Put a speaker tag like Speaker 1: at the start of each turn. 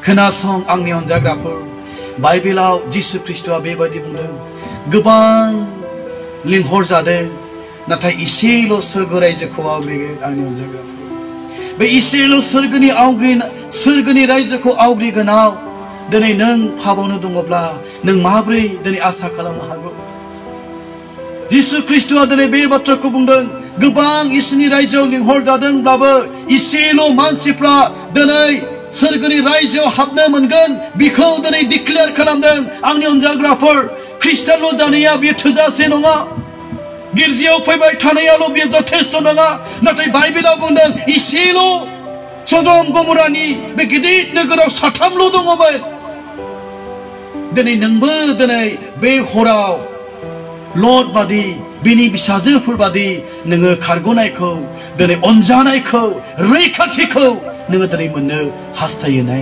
Speaker 1: खोनासं आंनि अनजाग्राफोर बाइबेलाव जिसु ख्रीष्टआ बेबायदि बुंदों गोबां लिंहरजादों नाथाय इसेल' सोरगो रायजोखौ आवग्रिगोन आंनि अनजाग्राफोर बे इसेल' सोरगोनि रायजोखौ आवग्रिगोनाव दिनै नों हाबावनो दङब्ला नों माबोरै दिनै आसा खालामनो हागौ जिसु ख्रीष्टआ दिनै बे बाथ्राखौ बुंदों गोबां इसोरनि रायजोआव लिंहरजादोंब्लाबो इसेल' मानसिफ्रा दिनै सोरगोनि रायजोआव हाबनो मोनगोन बेखौ दिनै डिक्लेयार खालामदों आंनि अनजाग्राफोर ख्रीष्टानल' जानाया बेयो थोजासे नङा गिर्जायाव फैबाय थानायाल' बेयो जथेस्थ नङा नाथाय बाइबेलाव बुंदों इसेल' सदम गमरानि बे गिदिर नोगोराव साथामल' दङमोन दिनै नोंबो दिनै बे हराव लट बादि बिनि फिसाजोफोर बादि नोङो खारग'नायखौ दिनै अनजानायखौ रैखाथिखौ नोङो दिनै मोननो हास्थायो ने